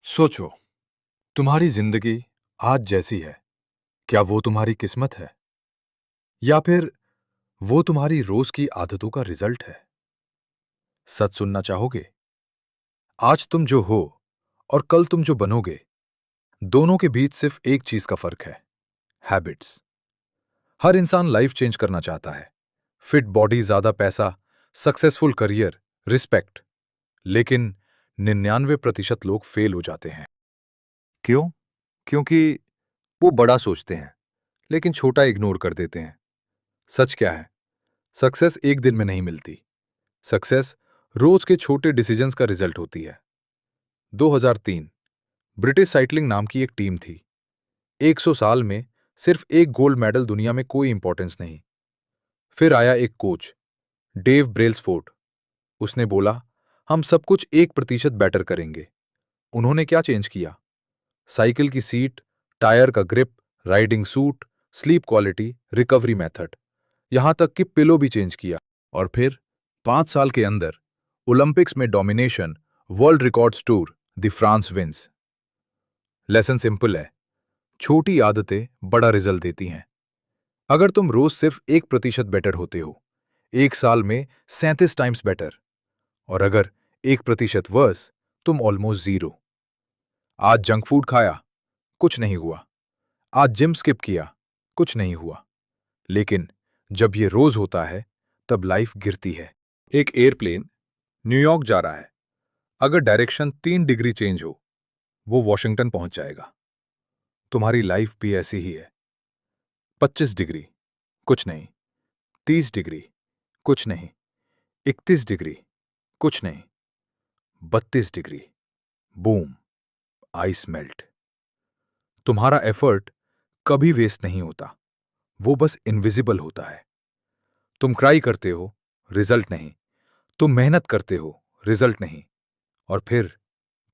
सोचो, तुम्हारी जिंदगी आज जैसी है, क्या वो तुम्हारी किस्मत है? या फिर वो तुम्हारी रोज की आदतों का रिजल्ट है? सच सुनना चाहोगे? आज तुम जो हो और कल तुम जो बनोगे, दोनों के बीच सिर्फ एक चीज का फर्क है। हैबिट्स। हर इंसान लाइफ चेंज करना चाहता है। फिट बॉडी, ज्यादा पैसा, सक्सेसफुल करियर, रिस्पेक्ट। लेकिन 99% लोग फेल हो जाते हैं। क्यों? क्योंकि वो बड़ा सोचते हैं, लेकिन छोटा इग्नोर कर देते हैं। सच क्या है? सक्सेस एक दिन में नहीं मिलती। सक्सेस रोज के छोटे डिसीजंस का रिजल्ट होती है। 2003 ब्रिटिश साइकिलिंग नाम की एक टीम थी। 100 साल में सिर्फ एक गोल्ड मेडल, दुनिया में कोई इंपॉर्टेंस नहीं। फिर आया एक कोच, डेव ब्रेल्सफोर्ड। उसने बोला, हम सब कुछ 1% बेटर करेंगे। उन्होंने क्या चेंज किया? साइकिल की सीट, टायर का grip, riding suit, sleep quality, recovery method, यहां तक कि पिलो भी चेंज किया। और फिर 5 साल के अंदर ओलंपिक्स में domination, world records Tour, de France wins. Lesson simple है, छोटी आदतें बड़ा रिजल्ट देती हैं। अगर तुम रोज सिर्फ 1% बेटर होते हो, एक साल में 37 टाइम्स बेटर। और अगर 1% वर्स, तुम ऑलमोस्ट जीरो। आज जंक फूड खाया, कुछ नहीं हुआ। आज जिम स्किप किया, कुछ नहीं हुआ। लेकिन जब ये रोज होता है, तब लाइफ गिरती है। एक एयरप्लेन न्यूयॉर्क जा रहा है। अगर डायरेक्शन 3 डिग्री चेंज हो, वो वॉशिंगटन पहुंच जाएगा। तुम्हारी लाइफ भी ऐसी ही है। 25 डिग्री, कुछ नहीं। 30 डिग्री, कुछ नहीं। 31 डिग्री, कुछ नहीं। 32 डिग्री, बूम, आइस मेल्ट। तुम्हारा एफर्ट कभी वेस्ट नहीं होता, वो बस इनविजिबल होता है। तुम क्राई करते हो, रिजल्ट नहीं। तुम मेहनत करते हो, रिजल्ट नहीं। और फिर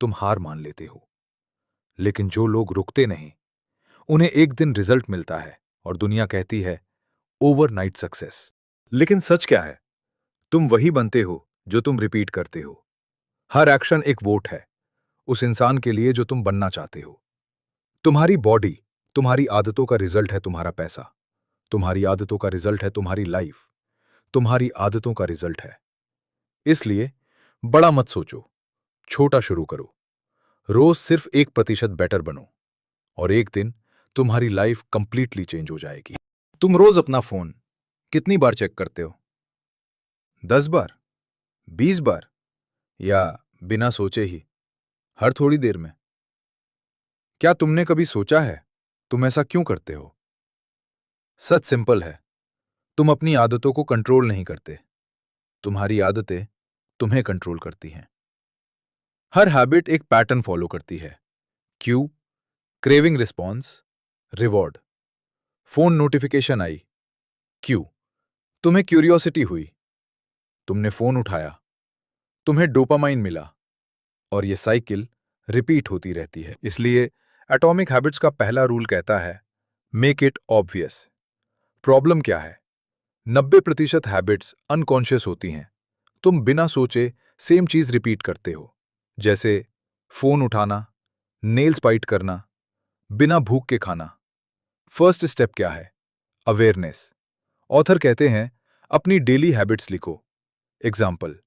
तुम हार मान लेते हो। लेकिन जो लोग रुकते नहीं, उन्हें एक दिन रिजल्ट मिलता है और दुनिया कहती है ओवरनाइट सक्सेस। लेकिन सच क्या है? तुम वही बनते हो जो तुम रिपीट करते हो। हर एक्शन एक वोट है उस इंसान के लिए जो तुम बनना चाहते हो। तुम्हारी बॉडी, तुम्हारी आदतों का रिजल्ट है तुम्हारा पैसा। तुम्हारी आदतों का रिजल्ट है तुम्हारी लाइफ। तुम्हारी आदतों का रिजल्ट है। इसलिए बड़ा मत सोचो, छोटा शुरू करो। रोज सिर्फ 1% बेटर बनो और एक दिन तुम्हारी लाइफ कंप्लीटली चेंज हो जाएगी। तुम रोज अपना फोन कितनी बार चेक करते हो? 10 बार, 20 बार, या बिना सोचे ही हर थोड़ी देर में? क्या तुमने कभी सोचा है तुम ऐसा क्यों करते हो? सच सिंपल है, तुम अपनी आदतों को कंट्रोल नहीं करते। तुम्हारी आदतें तुम्हें कंट्रोल करती हैं। हर हैबिट एक पैटर्न फॉलो करती है। Cue, craving response, reward. Phone notification आई, क्यू, तुम्हें क्यूरियोसिटी हुई, तुमने फोन उठाया, तुम्हें डोपामाइन मिला, और ये साइकिल रिपीट होती रहती है। इसलिए एटॉमिक हैबिट्स का पहला रूल कहता है, मेक इट ऑब्वियस। प्रॉब्लम क्या है? 90% हैबिट्स अनकॉन्शियस होती हैं। तुम बिना सोचे सेम चीज रिपीट करते हो, जैसे फोन उठाना, नेल्स बाइट करना, बिना भूख के खाना। फर्स्ट स्टेप क्या है? अवेयरनेस। ऑथर कहते हैं, अपनी डेली हैबिट्स लिखो। एग्जाम्पल,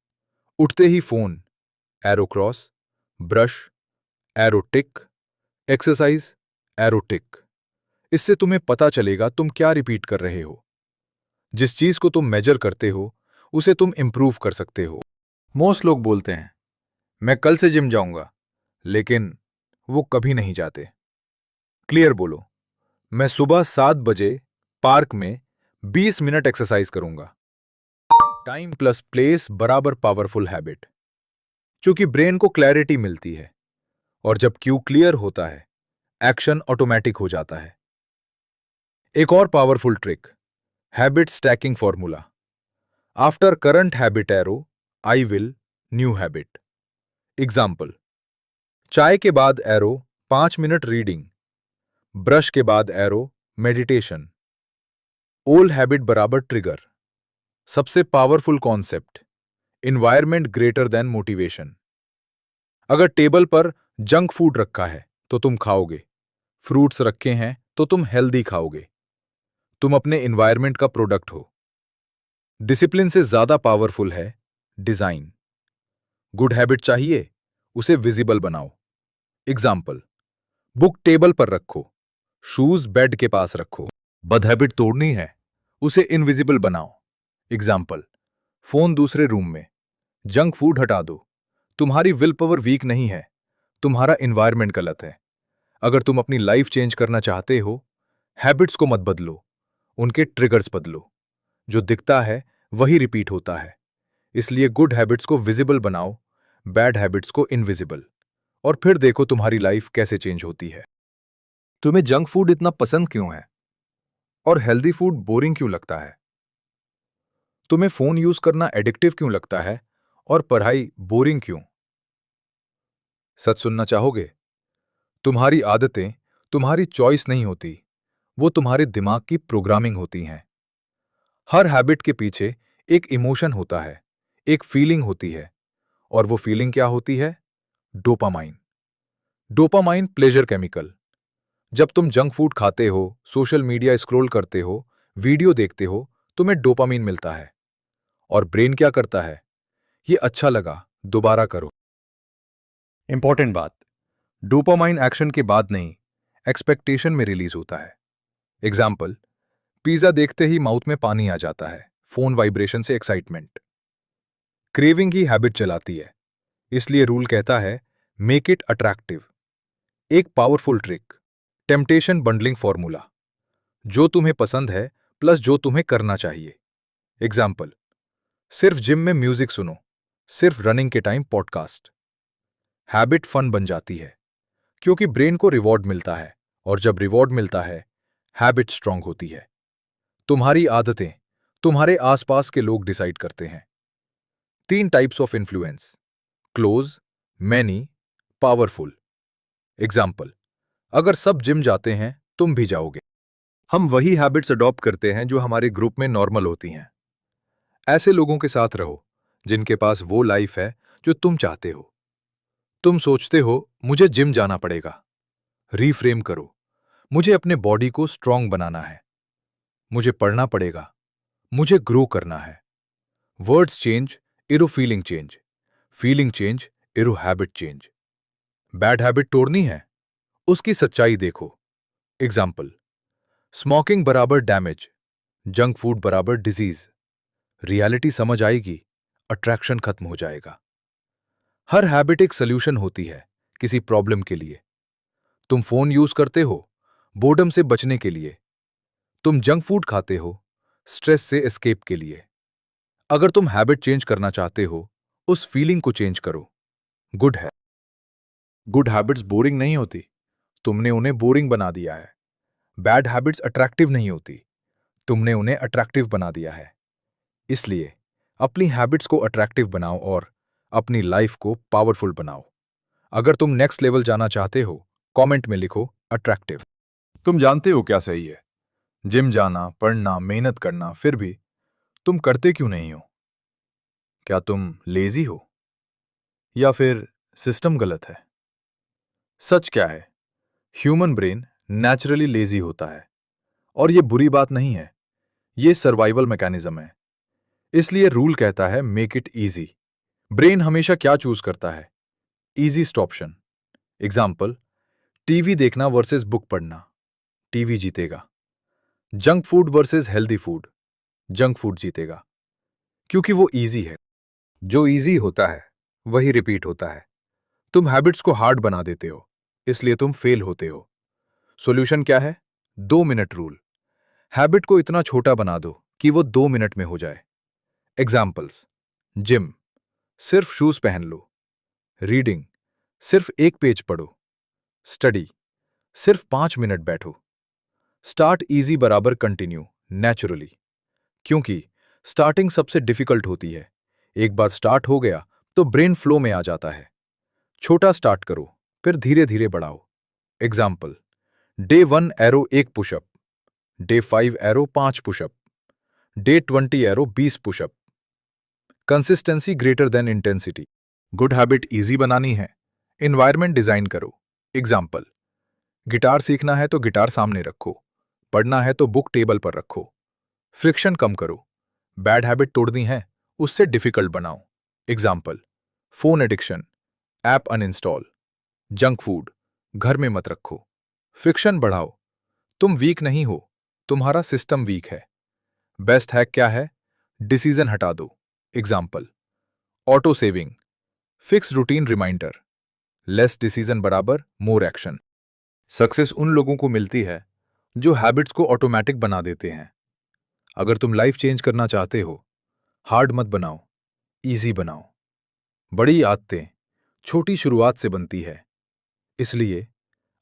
उठते ही phone, arrow cross, brush, arrow tick, exercise, arrow tick. इससे तुम्हें पता चलेगा तुम क्या रिपीट कर रहे हो। जिस चीज को तुम मेजर करते हो, उसे तुम इंप्रूव कर सकते हो। मोस्ट लोग बोलते हैं, मैं कल से जिम जाऊंगा, लेकिन वो कभी नहीं जाते। क्लियर बोलो, मैं सुबह 7 बजे पार्क में 20 मिनट एक्सरसाइज करूंगा। टाइम प्लस प्लेस बराबर पावरफुल हैबिट। क्योंकि ब्रेन को क्लैरिटी मिलती है, और जब क्यू क्लियर होता है, एक्शन ऑटोमेटिक हो जाता है। एक और powerful trick, habit stacking formula. After current habit arrow, I will new habit. Example, चाय के बाद एरो 5 मिनट रीडिंग, ब्रश के बाद एरो मेडिटेशन। ओल्ड हैबिट बराबर ट्रिगर। सबसे powerful concept, environment greater than motivation. अगर टेबल पर जंक फूड रखा है तो तुम खाओगे, फ्रूट्स रखे हैं तो तुम हेल्दी खाओगे। तुम अपने एनवायरनमेंट का प्रोडक्ट हो। डिसिप्लिन से ज्यादा पावरफुल है डिजाइन। गुड हैबिट चाहिए, उसे विजिबल बनाओ। एग्जाम्पल, बुक टेबल पर रखो, शूज बेड के पास रखो। बद हैबिट तोड़नी है, उसे इनविजिबल बनाओ। एग्जाम्पल, फोन दूसरे रूम में, जंक फूड हटा दो। तुम्हारी विल पावर वीक नहीं है, तुम्हारा एनवायरनमेंट गलत है। अगर तुम अपनी लाइफ चेंज करना चाहते हो, हैबिट्स को मत बदलो, उनके ट्रिगर्स बदलो। जो दिखता है वही रिपीट होता है। इसलिए गुड हैबिट्स को विजिबल बनाओ, बैड हैबिट्स को इनविजिबल, और फिर देखो तुम्हारी लाइफ कैसे चेंज होती है। तुम्हें जंक फूड इतना पसंद क्यों है और हेल्दी फूड बोरिंग क्यों लगता है? तुम्हें फोन यूज करना एडिक्टिव क्यों लगता है और पढ़ाई बोरिंग क्यों? सच सुनना चाहोगे? तुम्हारी आदतें तुम्हारी चॉइस नहीं होती, वो तुम्हारे दिमाग की प्रोग्रामिंग होती हैं। हर हैबिट के पीछे एक इमोशन होता है, एक फीलिंग होती है, और वो फीलिंग क्या होती है? डोपामाइन। Dopamine pleasure chemical. जब तुम जंक फूड खाते हो, सोशल मीडिया स्क्रॉल करते हो, वीडियो देखते हो, तुम्हें डोपामाइन मिलता है। और ब्रेन क्या करता है? ये अच्छा लगा, दोबारा करो। इंपॉर्टेंट बात, डोपामाइन एक्शन के बाद नहीं, एक्सपेक्टेशन में रिलीज होता है। एग्जाम्पल, पिज्जा देखते ही माउथ में पानी आ जाता है, फोन वाइब्रेशन से एक्साइटमेंट। क्रेविंग ही हैबिट चलाती है। इसलिए रूल कहता है, मेक इट अट्रैक्टिव। एक powerful trick, temptation bundling formula. जो तुम्हें पसंद है प्लस जो तुम्हें करना चाहिए। एग्जाम्पल, सिर्फ जिम में म्यूजिक सुनो, सिर्फ रनिंग के टाइम पॉडकास्ट। हैबिट फन बन जाती है क्योंकि ब्रेन को रिवॉर्ड मिलता है, और जब रिवॉर्ड मिलता है, हैबिट स्ट्रांग होती है। तुम्हारी आदतें तुम्हारे आसपास के लोग डिसाइड करते हैं। 3 types of influence, close, many, powerful. Example, अगर सब जिम जाते हैं तुम भी जाओगे। हम वही हैबिट्स अडॉप्ट करते हैं जो हमारे ग्रुप में नॉर्मल होती हैं। ऐसे लोगों के साथ रहो जिनके पास वो लाइफ है जो तुम चाहते हो। तुम सोचते हो मुझे जिम जाना पड़ेगा, रीफ्रेम करो, मुझे अपने बॉडी को स्ट्रांग बनाना है। मुझे पढ़ना पड़ेगा, मुझे ग्रो करना है। Words change, arrow feeling change, arrow habit change. Bad habit तोड़नी है, उसकी सच्चाई देखो। एग्जाम्पल, स्मोकिंग बराबर डैमेज, जंक फूड बराबर डिजीज। रियलिटी समझ आएगी, अट्रैक्शन खत्म हो जाएगा। हर हैबिट एक सोल्यूशन होती है किसी प्रॉब्लम के लिए। तुम फोन यूज करते हो बोर्डम से बचने के लिए। तुम जंक फूड खाते हो स्ट्रेस से एस्केप के लिए। अगर तुम हैबिट चेंज करना चाहते हो, उस फीलिंग को चेंज करो। गुड है। गुड हैबिट्स बोरिंग नहीं होती, तुमने उन्हें बोरिंग बना दिया है। बैड हैबिट्स अट्रैक्टिव नहीं होती, तुमने उन्हें अट्रैक्टिव बना दिया है। इसलिए अपनी हैबिट्स को अट्रैक्टिव बनाओ और अपनी लाइफ को पावरफुल बनाओ। अगर तुम नेक्स्ट लेवल जाना चाहते हो, कमेंट में लिखो अट्रैक्टिव। तुम जानते हो क्या सही है? जिम जाना, पढ़ना, मेहनत करना, फिर भी तुम करते क्यों नहीं हो? क्या तुम लेजी हो या फिर सिस्टम गलत है? सच क्या है? ह्यूमन ब्रेन नेचुरली लेजी होता है, और ये बुरी बात नहीं है, ये सर्वाइवल मैकेनिज्म है। इसलिए रूल कहता है मेक इट इजी। ब्रेन हमेशा क्या चूज करता है? इजीस्ट ऑप्शन। एग्जाम्पल, टीवी देखना वर्सेस बुक पढ़ना, टीवी जीतेगा। Junk food versus healthy food, junk food जीतेगा, क्योंकि वो इजी है। जो इजी होता है वही रिपीट होता है। तुम हैबिट्स को हार्ड बना देते हो, इसलिए तुम फेल होते हो। सॉल्यूशन क्या है? 2 मिनट रूल। हैबिट को इतना छोटा बना दो कि वो 2 मिनट में हो जाए। एग्जाम्पल्स, जिम, सिर्फ शूज पहन लो। रीडिंग, सिर्फ एक पेज पढ़ो। स्टडी, सिर्फ 5 मिनट बैठो। स्टार्ट इजी बराबर कंटिन्यू नेचुरली, क्योंकि स्टार्टिंग सबसे डिफिकल्ट होती है। एक बार स्टार्ट हो गया तो ब्रेन फ्लो में आ जाता है। छोटा स्टार्ट करो, फिर धीरे धीरे बढ़ाओ। Example, day 1 arrow 1 pushup, day 5 arrow 5 pushup, day 20 arrow 20 pushup. Consistency greater than intensity. Good habit easy बनानी है, एनवायरनमेंट डिजाइन करो। एग्जाम्पल, गिटार सीखना है तो गिटार सामने रखो, पढ़ना है तो बुक टेबल पर रखो। फ्रिक्शन कम करो, बैड हैबिट तोड़नी है, उससे डिफिकल्ट बनाओ। Example, phone addiction, app uninstall. Junk food, घर में मत रखो। फ्रिक्शन बढ़ाओ, तुम वीक नहीं हो, तुम्हारा सिस्टम वीक है। बेस्ट हैक क्या है? डिसीजन हटा दो। Example, auto saving, fix routine reminder. Less decision बराबर मोर एक्शन। सक्सेस उन लोगों को मिलती है जो हैबिट्स को ऑटोमेटिक बना देते हैं। अगर तुम लाइफ चेंज करना चाहते हो, हार्ड मत बनाओ, इजी बनाओ। बड़ी आदतें छोटी शुरुआत से बनती है, इसलिए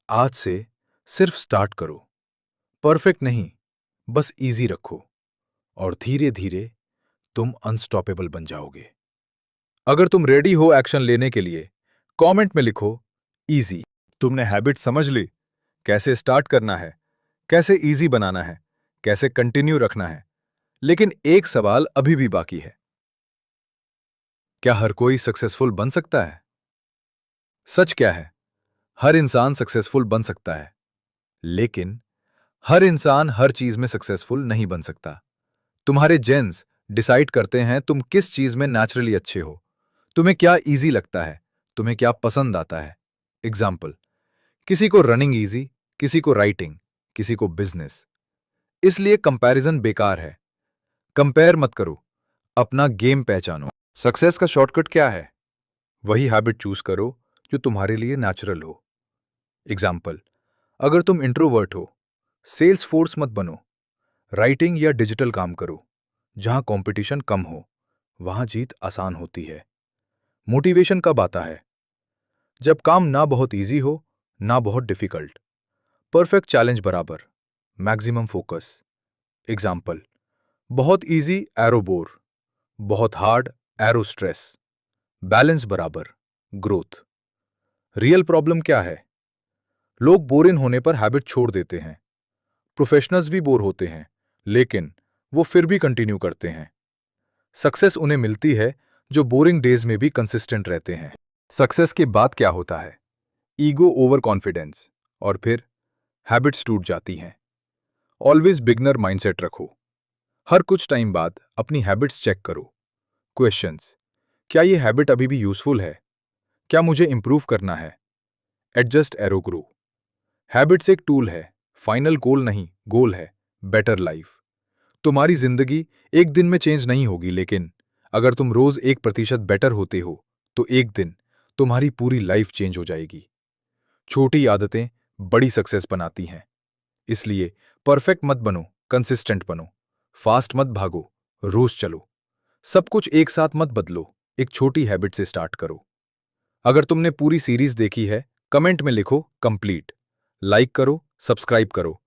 आज से सिर्फ स्टार्ट करो। परफेक्ट नहीं, बस इजी रखो, और धीरे धीरे तुम अनस्टॉपेबल बन जाओगे। अगर तुम रेडी हो एक्शन लेने के लिए, कमेंट में लिखो इजी। तुमने हैबिट समझ ली, कैसे स्टार्ट करना है, कैसे इजी बनाना है, कैसे कंटिन्यू रखना है। लेकिन एक सवाल अभी भी बाकी है, क्या हर कोई सक्सेसफुल बन सकता है? सच क्या है? हर इंसान सक्सेसफुल बन सकता है, लेकिन हर इंसान हर चीज में सक्सेसफुल नहीं बन सकता। तुम्हारे जेन्स डिसाइड करते हैं तुम किस चीज में नेचुरली अच्छे हो। तुम्हें क्या इजी लगता है, तुम्हें क्या पसंद आता है। एग्जाम्पल, किसी को रनिंग इजी, किसी को राइटिंग, किसी को बिजनेस। इसलिए कंपैरिजन बेकार है। कंपेयर मत करो, अपना गेम पहचानो। सक्सेस का शॉर्टकट क्या है? वही हैबिट चूज करो जो तुम्हारे लिए नेचुरल हो। एग्जाम्पल, अगर तुम इंट्रोवर्ट हो, सेल्स फोर्स मत बनो, राइटिंग या डिजिटल काम करो। जहां कंपटीशन कम हो, वहां जीत आसान होती है। मोटिवेशन कब आता है? जब काम ना बहुत इजी हो, ना बहुत डिफिकल्ट। परफेक्ट चैलेंज बराबर मैक्सिमम फोकस। एग्जाम्पल, बहुत इजी एरो बोर, बहुत हार्ड एरो स्ट्रेस। बैलेंस बराबर ग्रोथ। रियल प्रॉब्लम क्या है? लोग बोरिंग होने पर हैबिट छोड़ देते हैं। प्रोफेशनल्स भी बोर होते हैं, लेकिन वो फिर भी कंटिन्यू करते हैं। सक्सेस उन्हें मिलती है जो बोरिंग डेज में भी कंसिस्टेंट रहते हैं। सक्सेस के बाद क्या होता है? ईगो ओवर कॉन्फिडेंस, और फिर हैबिट्स टूट जाती हैं। ऑलवेज बिगनर माइंडसेट रखो। हर कुछ टाइम बाद अपनी हैबिट्स चेक करो। क्वेश्चंस, क्या ये हैबिट अभी भी यूजफुल है? क्या मुझे इंप्रूव करना है? Adjust arrow grow. हैबिट्स एक टूल है, फाइनल गोल नहीं, गोल है बेटर लाइफ। तुम्हारी जिंदगी एक दिन में चेंज नहीं होगी, लेकिन अगर तुम रोज 1% बेटर होते हो, तो एक दिन तुम्हारी पूरी लाइफ चेंज हो जाएगी। छोटी आदतें बड़ी सक्सेस बनाती हैं। इसलिए परफेक्ट मत बनो, कंसिस्टेंट बनो। फास्ट मत भागो, रोज चलो। सब कुछ एक साथ मत बदलो, एक छोटी हैबिट से स्टार्ट करो। अगर तुमने पूरी सीरीज देखी है, कमेंट में लिखो कंप्लीट। लाइक करो, सब्सक्राइब करो